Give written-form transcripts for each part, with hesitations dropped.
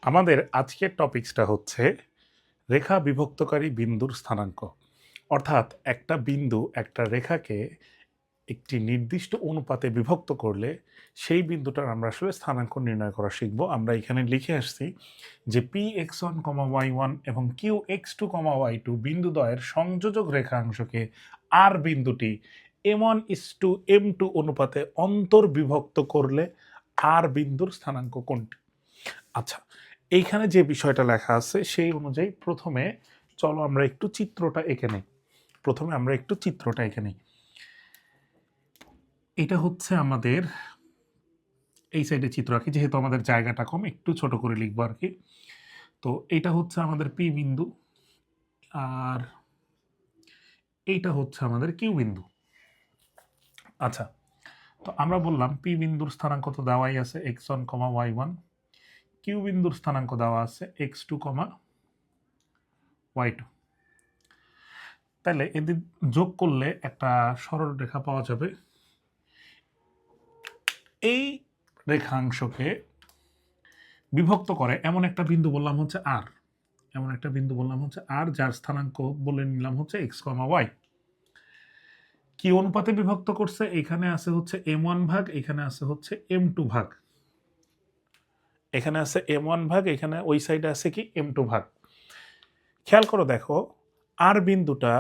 আমাদের আজকের টপিকসটা হচ্ছে রেখা বিভক্তকারী বিন্দুর স্থানাঙ্ক। অর্থাৎ একটা বিন্দু একটা রেখাকে একটি নির্দিষ্ট অনুপাতে বিভক্ত করলে সেই বিন্দুটার আমরা আসলে স্থানাঙ্ক নির্ণয় করা শিখব। আমরা এখানে লিখে আসছি যে Px1, y1 এবং Qx2, y2 বিন্দুদ্বয়ের সংযোজক রেখাংশকে আর বিন্দুটি m1:m2 অনুপাতে অন্তর্বিভক্ত করলে আর বিন্দুর স্থানাঙ্ক কোনটি? আচ্ছা, এইখানে যে বিষয়টা লেখা আছে সেই অনুযায়ী প্রথমে চলো আমরা একটু চিত্রটা এঁকে নিই। এটা হচ্ছে আমাদের এই সাইডে চিত্র আঁকি, যেহেতু আমাদের জায়গাটা কম একটু ছোট করে লিখবো আর কি। তো এটা হচ্ছে আমাদের পি বিন্দু আর এইটা হচ্ছে আমাদের কিউ বিন্দু। আচ্ছা, তো আমরা বললাম পি বিন্দুর স্থানাঙ্ক তো দেওয়াই আছে x1, y1, কিউ বিন্দুর স্থানাঙ্ক দেওয়া আছে x2, y2। তাহলে এদের যোগ করলে একটা সরল রেখা পাওয়া যাবে। এই রেখাংশকে বিভক্ত করে এমন একটা বিন্দু বললাম হচ্ছে আর, যার স্থানাঙ্ক বলে নিলাম হচ্ছে x, y। কি অনুপাতে বিভক্ত করছে? এখানে আছে হচ্ছে m1 ভাগ, এখানে আছে হচ্ছে m2 ভাগ, এখানে ওই সাইডে আছে কি m2 ভাগ। খেয়াল করো, দেখো আর বিন্দুটা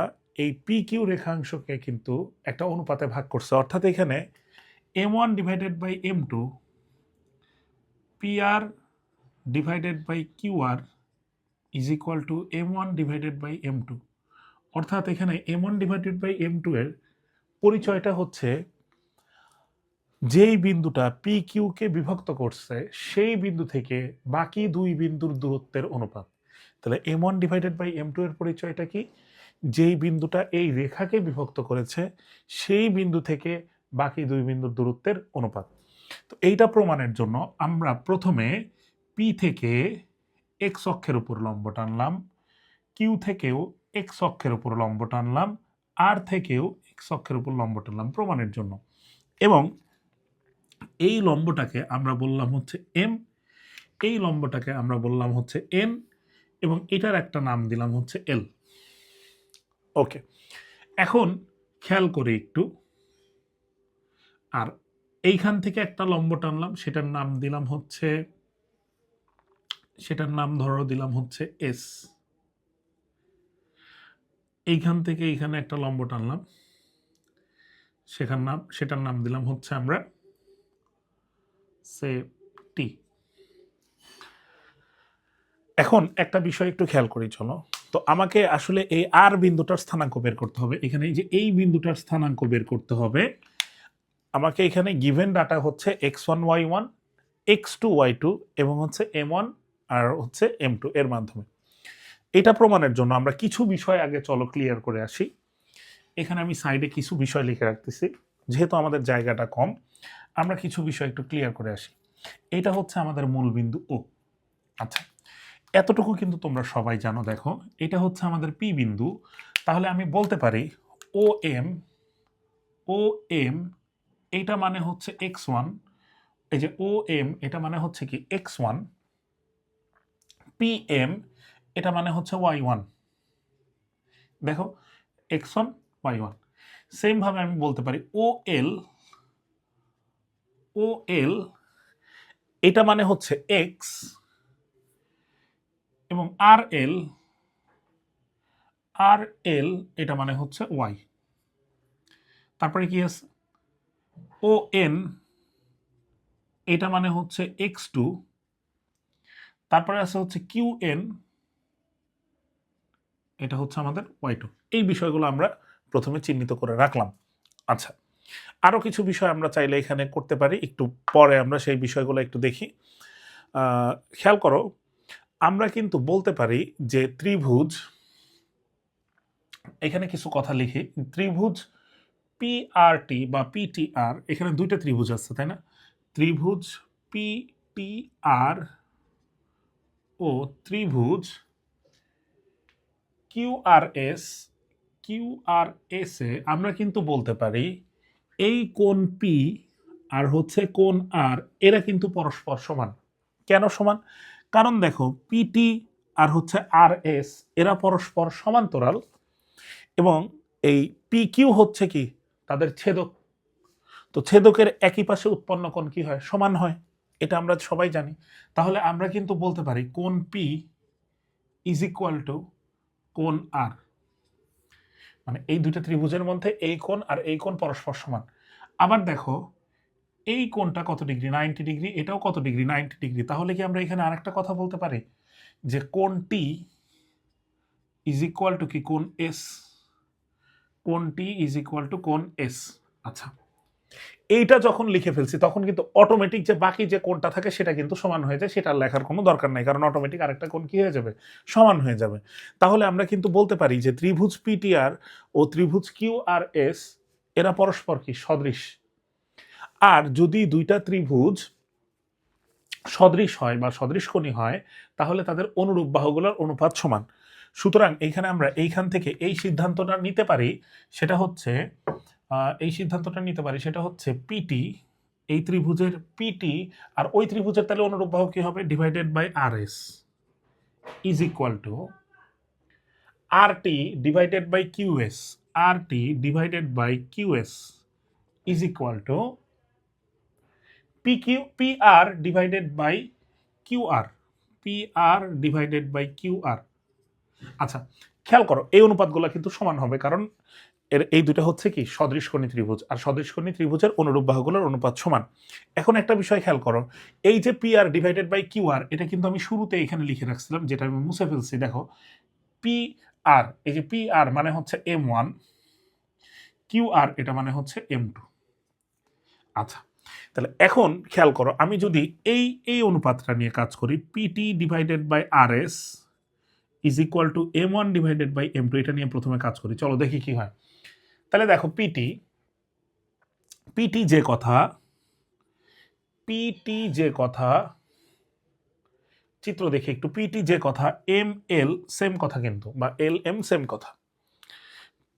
এই পি কিউ রেখাংশকে কিন্তু একটা অনুপাতে ভাগ করছে, অর্থাৎ এখানে m1 divided by m2 pr divided by qr is equal to m1 divided by m2। অর্থাৎ এখানে m1 ডিভাইডেড বাই m2 এর পরিচয়টা হচ্ছে যেই বিন্দুটা পি কিউকে বিভক্ত করছে সেই বিন্দু থেকে বাকি দুই বিন্দুর দূরত্বের অনুপাত। তাহলে m1 ডিভাইডেড বাই m2 এর পরিচয়টা কি? যেই বিন্দুটা এই রেখাকে বিভক্ত করেছে সেই বিন্দু থেকে বাকি দুই বিন্দুর দূরত্বের অনুপাত। তো এইটা প্রমাণের জন্য আমরা প্রথমে পি থেকে এক্স অক্ষের উপর লম্ব টানলাম, কিউ থেকেও এক্স অক্ষের উপর লম্ব টানলাম, আর থেকেও এক্স অক্ষের উপর লম্ব টানলাম প্রমাণের জন্য। এবং এই লম্বটাকে আমরা বললাম হচ্ছে এম, এই লম্বটাকে আমরা বললাম হচ্ছে এন, এবং এটার একটা নাম দিলাম হচ্ছে এল। ওকে, এখন খেয়াল করে একটু, আর এইখান থেকে একটা লম্ব টানলাম, সেটার নাম দিলাম হচ্ছে এস। এইখান থেকে এইখানে একটা লম্ব টানলাম, সেটার নাম দিলাম হচ্ছে আমরা সে টি। এখন একটা বিষয় একটু খেয়াল করি, চলো। তো আমাকে আসলে এই আর বিন্দুটার স্থানাঙ্ক বের করতে হবে। এখানে যে এই বিন্দুটার স্থানাঙ্ক বের করতে হবে আমাকে। এখানে গিভেন ডাটা হচ্ছে x1, y1, x2, y2 এবং হচ্ছে m1 আর হচ্ছে m2 এর মাধ্যমে। এটা প্রমাণের জন্য আমরা কিছু বিষয় আগে চলো ক্লিয়ার করে আসি। এখানে আমি সাইডে কিছু বিষয় লিখে রাখতেছি, যেহেতু আমাদের জায়গাটা কম আমরা কিছু বিষয় একটু ক্লিয়ার করে আসি। এটা হচ্ছে আমাদের মূল বিন্দু ও। আচ্ছা, এতটুকু কিন্তু তোমরা সবাই জানো। দেখো, এটা হচ্ছে আমাদের পি বিন্দু। তাহলে আমি বলতে পারি ও এম এটা মানে হচ্ছে x1, এই যে ও এম এটা মানে হচ্ছে কি x1, পি এম এটা মানে হচ্ছে y1। দেখো, x1, y1। সেম ভাবে আমি বলতে পারি ও এল এটা মানে হচ্ছে x, এবং আর এল এটা মানে হচ্ছে y। তারপরে কি আছে? ও এন এটা মানে হচ্ছে x2, তারপরে আছে হচ্ছে কিউ এন এটা হচ্ছে আমাদের y2। এই বিষয়গুলো আমরা প্রথমে চিহ্নিত করে রাখলাম। আচ্ছা, আরো কিছু বিষয় আমরা চাইলে এখানে করতে পারি, একটু পরে আমরা সেই বিষয়গুলো একটু দেখি। খেয়াল করো, আমরা কিন্তু বলতে পারি যে ত্রিভুজ, এখানে কিছু কথা লিখি, ত্রিভুজ পিআরটি বা পিটিআর, এখানে দুইটা ত্রিভুজ আছে তাই না? ত্রিভুজ পিটিআর ও ত্রিভুজ কিউআরএস এ আমরা কিন্তু বলতে পারি এই কোণ পি আর হচ্ছে কোণ আর, এরা কিন্তু পরস্পর সমান। কেন সমান? কারণ দেখো পিটি আর হচ্ছে আর এস এরা পরস্পর সমান্তরাল এবং এই পি কিউ হচ্ছে কি তাদের ছেদক। তো ছেদকের একই পাশে উৎপন্ন কোণ কি হয়, সমান হয়, এটা আমরা সবাই জানি। তাহলে আমরা কিন্তু বলতে পারি কোণ পি ইজ ইকুয়াল টু কোণ আর, মানে এই দুইটা ত্রিভুজের মধ্যে এই কোণ আর এই কোণ পরস্পর সমান। আবার দেখো এই কোণটা কত ডিগ্রি, 90 ডিগ্রি, এটাও কত ডিগ্রি, 90 ডিগ্রি। তাহলে কি আমরা এখানে আরেকটা কথা বলতে পারি যে কোণ টি ইজ ইকুয়াল টু কি কোণ এস, কোণ টি ইজ ইকুয়াল টু কোণ এস। আচ্ছা, এইটা যখন লিখে ফেলছি তখন কিন্তু অটোমেটিক যে বাকি যে কোণটা থাকে সেটা কিন্তু সমান হয়ে যায়, সেটা লেখার কোনো দরকার নাই, কারণ অটোমেটিক আরেকটা কোণ কি হয়ে যাবে, সমান হয়ে যাবে। তাহলে আমরা কিন্তু বলতে পারি যে ত্রিভুজ পিটিআর ও ত্রিভুজ কিউ আর এস এরা পরস্পর কি সদৃশ। আর যদি দুইটা ত্রিভুজ সদৃশ হয় বা সদৃশকোণী হয় তাহলে তাদের অনুরূপ বাহুগুলোর অনুপাত সমান। সুতরাং এইখানে আমরা এইখান থেকে এই সিদ্ধান্তটা নিতে পারি, সেটা হচ্ছে পিটি, এই ত্রিভুজের পিটি আর ওই ত্রিভুজের তাহলে অনুরূপ বাহু কি হবে, divided by R S is equal to R T divided by QS, R T divided by QS is equal to P R divided by QR, PR divided by QR. আচ্ছা, খেয়াল করো এই অনুপাতগুলো কিন্তু সমান হবে, কারণ এই দুটো হচ্ছে কি সদৃশকোণী ত্রিভুজ, আর সদৃশকোণী ত্রিভুজের অনুরূপ বাহুগুলোর অনুপাত সমান। এখন একটা বিষয় খেয়াল করো, এই যে PR ডিভাইডেড বাই কিউআর এটা কিন্তু আমি শুরুতে এখানে লিখে রাখছিলাম, যেটা আমি মুছে ফেলছি। দেখো PR, এই যে PR মানে হচ্ছে M1, কিউআর এটা মানে হচ্ছে M2। আচ্ছা, তাহলে এখন খেয়াল করো আমি যদি এই অনুপাতটা নিয়ে কাজ করি, PT divided by R S is equal to M1 divided by M2, এটা নিয়ে প্রথমে কাজ করি, চলো দেখি কি হয়। তাহলে দেখো পিটি যে কথা চিত্র দেখে একটু, পিটি যে কথা ML সেম কথা কিন্তু, বা LM সেম কথা,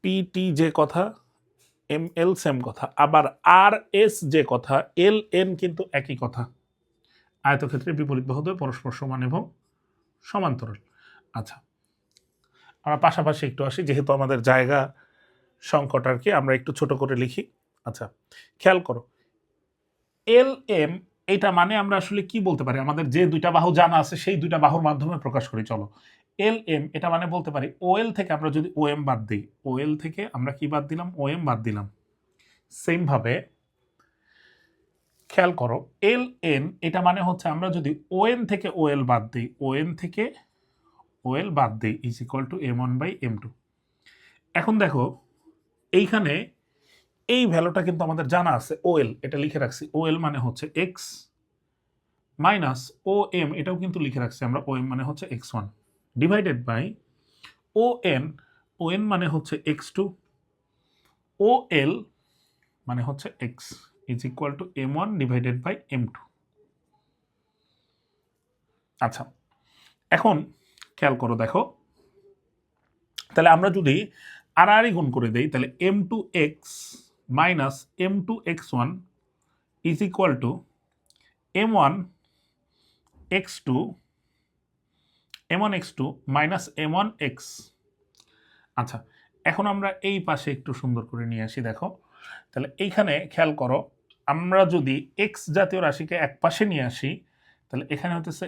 পিটি যে কথা ML সেম কথা, আবার RS যে কথা LN কিন্তু একই কথা। আয়তক্ষেত্রের বিপরীত বাহু দ্বয় পরস্পর সমান এবং সমান্তরাল। আচ্ছা, আমরা পাশাপাশি একটু আসি, যেহেতু আমাদের জায়গা সংকট আর কি, আমরা একটু ছোট করে লিখি। আচ্ছা, খেয়াল করো LM এটা মানে আমরা আসলে কি বলতে পারি, আমাদের যে দুইটা বাহু জানা আছে সেই দুইটা বাহুর মাধ্যমে প্রকাশ করি। চলো LM এটা মানে বলতে পারি OL থেকে আমরা যদি OM বাদ দিই, OL থেকে আমরা কি বাদ দিলাম, OM বাদ দিলাম। সেম ভাবে খেয়াল করো LN এটা মানে হচ্ছে আমরা যদি ON থেকে OL বাদ দিই, ON থেকে OL বাদ দিই is equal to M1 by M2। এখন দেখো এইখানে এই ভ্যালুটা কিন্তু আমাদের জানা আছে, OL এটা লিখে রাখছি, OL মানে হচ্ছে x মাইনাস OM এটাও কিন্তু লিখে রাখছি আমরা, OM মানে হচ্ছে x1 ডিভাইডেড বাই ON মানে হচ্ছে x2, OL মানে হচ্ছে x is equal to M1 divided by M2। আচ্ছা, এখন খেয়াল করো দেখো, তাহলে আমরা যদি আড়াআড়ি গুণ করে দেই তাহলে M2x minus M2x1 is equal two M1x2 minus M1x। আচ্ছা, এখন আমরা এই পাশে একটু সুন্দর করে নিয়ে আসি। দেখো তাহলে এইখানে খেয়াল করো, আমরা যদি x জাতীয় রাশিকে এক পাশে নিয়ে আসি তাহলে এখানে হতেছে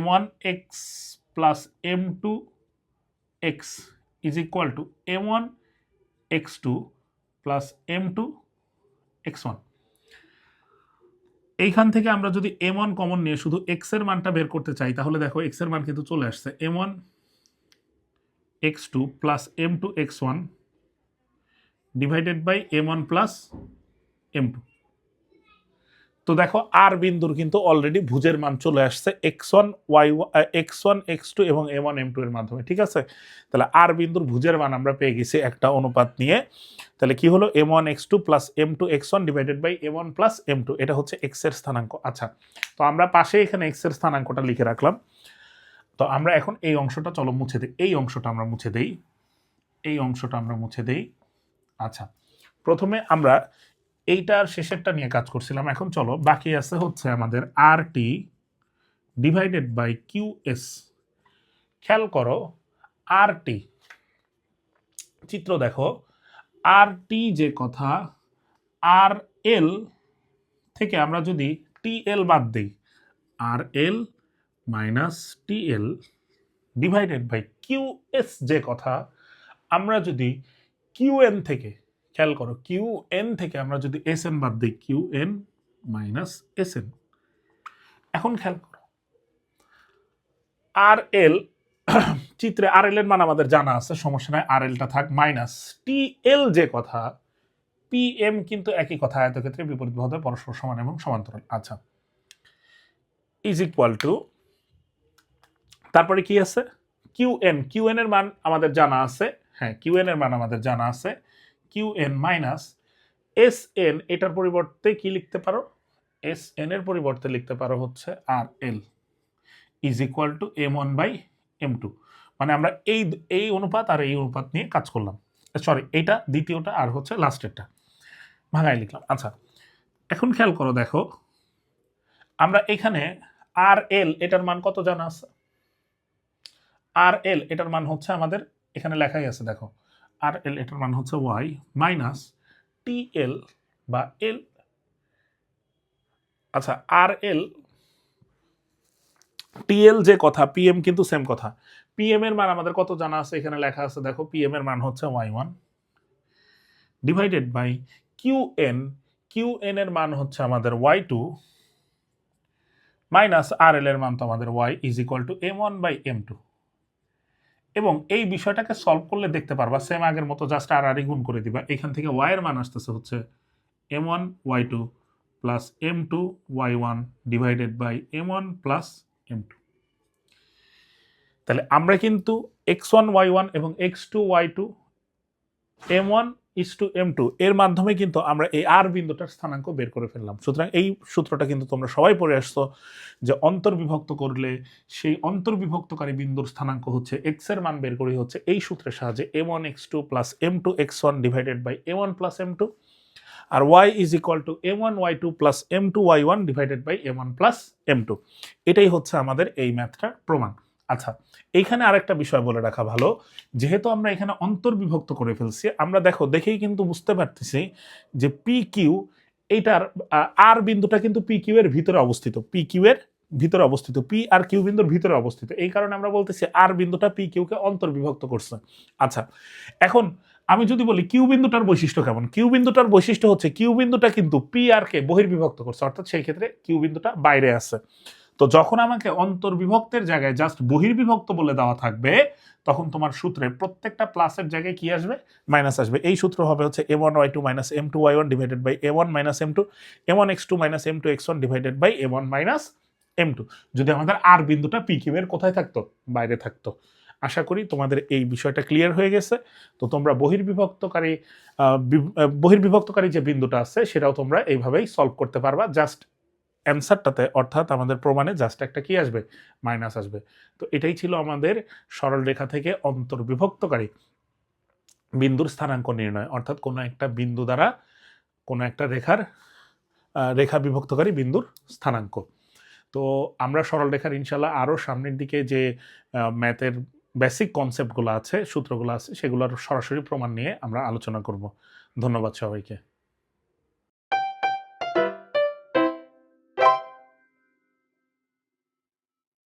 M1x plus M2x is equal two M1x2 plus M2x1। এইখান থেকে আমরা যদি M1 কমন নিয়ে শুধু x এর মানটা বের করতে চাই তাহলে দেখো x এর মান কিন্তু চলে আসছে M1x2 plus M2x1 divided by M1 plus M2। তো দেখো আর বিন্দুর কিন্তু অলরেডি ভুজের মান চলে আসছে x1 x2 এবং M1 M2 এর মাধ্যমে, ঠিক আছে। তাহলে আর বিন্দুর ভুজের মান আমরা পেয়ে গেছি একটা অনুপাত নিয়ে। তাহলে কি হলো, M1x2 plus M2x1 divided by M1 plus M2, এটা হচ্ছে x এর স্থানাঙ্ক। আচ্ছা, তো আমরা পাশে এখানে x এর স্থানাঙ্কটা লিখে রাখলাম। তো আমরা এখন এই অংশটা চলো মুছে দিই, এই অংশটা আমরা মুছে দেই। আচ্ছা, প্রথমে আমরা এইটার শেষেরটা নিয়ে কাজ করছিলাম, এখন চলো বাকি আছে হচ্ছে আমাদের RT divided by Q S. খেয়াল করো আর টি, চিত্র দেখো, আর টি যে কথা, আর এল থেকে আমরা যদি টি এল বাদ দিই, আর L minus T L divided by Q S যে কথা, আমরা যদি কিউ এন থেকে, খেয়াল করো কিউ এন থেকে আমরা যদি এস এন বাদ দিই, Q N minus S N. এখন খেয়াল করো আর এল, চিত্রে আর এল এর মান আমাদের জানা আছে, সমস্যা নাই, আর এলটা থাক, মাইনাস টি এল যে কথা, পি এম কিন্তু একই কথা, আয়তক্ষেত্রে বিপরীত বাহুতে পরস্পর সমান এবং সমান্তরাল। আচ্ছা, ইজ ইকুয়াল টু, তারপরে কি আছে, কিউ এন, কিউ এন এর মান আমাদের জানা আছে, হ্যাঁ কিউ এন এর মান আমাদের জানা আছে, Q N minus S N, এটার পরিবর্তে কি লিখতে পারো, এস এন এর পরিবর্তে লিখতে পারো হচ্ছে R L is equal to M one by M two. মানে আমরা এই এই অনুপাত আর এই অনুপাত নিয়ে কাজ করলাম, সরি এইটা দ্বিতীয়টা আর হচ্ছে লাস্টেরটা ভাঙায় লিখলাম। আচ্ছা, এখন খেয়াল করো, দেখো আমরা এখানে আর এল এটার মান কত জানা আছে, আর এল এটার মান হচ্ছে আমাদের এখানে লেখাই আছে, দেখো আর এল এটার মান হচ্ছে ওয়াই মাইনাস টি এল বা এল। আচ্ছা, আর এল টিএল যে কথা, পিএম কিন্তু সেম কথা, পিএম এর মান আমাদের কত জানা আছে, এখানে লেখা আছে, দেখো পিএম এর মান হচ্ছে Y one divided by Q N, Q N এর মান হচ্ছে আমাদের Y two minus R L এর মান তো আমাদের Y is equal to M one by M two. এবং এই বিষয়টাকে সলভ করলে দেখতে পারবা সেম আগের মতো, জাস্ট আর আর গুণ করে দিবা, এখান থেকে ওয়াই এর মান আসতেছে হচ্ছে M one Y two plus M two Y one divided by M one plus M two. তাহলে আমরা কিন্তু এক্স ওয়ান ওয়াই ওয়ান এবং X two Y two M one is two M two এর মাধ্যমে কিন্তু আমরা এই আর বিন্দুটার স্থানাঙ্ক বের করে ফেললাম। সুতরাং এই সূত্রটা কিন্তু তোমরা সবাই পড়ে আসছো যে অন্তর্বিভক্ত করলে সেই অন্তর্বিভক্তকারী বিন্দুর স্থানাঙ্ক হচ্ছে এক্স এর মান বের করি হচ্ছে এই সূত্রের সাহায্যে M one X two plus M two X one divided by M one plus M two, আর Y is equal to M one Y two plus M two Y one divided by M one plus M two. এটাই হচ্ছে আমাদের এই ম্যাথটার প্রমাণ। আচ্ছা, এইখানে আরেকটা বিষয় বলে রাখা ভালো, যেহেতু আমরা এখানে অন্তর্বিভক্ত করে ফেলছি, আমরা দেখেই কিন্তু বুঝতে পারতেছি যে পি কিউ এইটার আর বিন্দুটা কিন্তু পি কিউ এর ভিতরে অবস্থিত, পি কিউ এর ভিতরে অবস্থিত, পি আর কিউ বিন্দুর ভিতরে অবস্থিত, এই কারণে আমরা বলতেছি আর বিন্দুটা পি কিউকে অন্তর্বিভক্ত করছে। আচ্ছা, এখন আমি যদি বলি কিউ বিন্দুটার বৈশিষ্ট্য কেমন, কিউ বিন্দুটার বৈশিষ্ট্য হচ্ছে কিউ বিন্দুটা কিন্তু পি আর কে বহির্বিভক্ত করছে, অর্থাৎ সেই ক্ষেত্রে কিউ বিন্দুটা বাইরে আছে। তো যখন আমাকে অন্তর্বিভক্তের জায়গায় জাস্ট বহির্বিভক্ত বলে দেওয়া থাকবে, তখন তোমার সূত্রে প্রত্যেকটা প্লাসের জায়গায় কি আসবে, মাইনাস আসবে। এই সূত্র হবে হচ্ছে M one Y two minus M two Y one divided by M one minus M two, M one X two minus M two X one divided by M one minus M two, যদি আমাদের আর বিন্দুটা P Q এর কোথায় থাকতো, বাইরে থাকতো। আশা করি তোমাদের এই বিষয়টা ক্লিয়ার হয়ে গেছে। তো তোমরা বহির্বিভক্তকারী যে বিন্দুটা আছে সেটাও তোমরা এইভাবেই সলভ করতে পারবা, জাস্ট অ্যান্সারটাতে অর্থাৎ আমাদের প্রমাণে জাস্ট একটা কি আসবে, মাইনাস আসবে। তো এটাই ছিল আমাদের সরল রেখা থেকে অন্তর্বিভক্তকারী বিন্দুর স্থানাঙ্ক নির্ণয়, অর্থাৎ কোনো একটা বিন্দু দ্বারা কোনো একটা রেখা বিভক্তকারী বিন্দুর স্থানাঙ্ক। তো আমরা সরল রেখার ইনশাল্লাহ আরও সামনের দিকে যে ম্যাথের বেসিক কনসেপ্টগুলো আছে, সূত্রগুলো আছে, সেগুলোর সরাসরি প্রমাণ নিয়ে আমরা আলোচনা করব। ধন্যবাদ সবাইকে।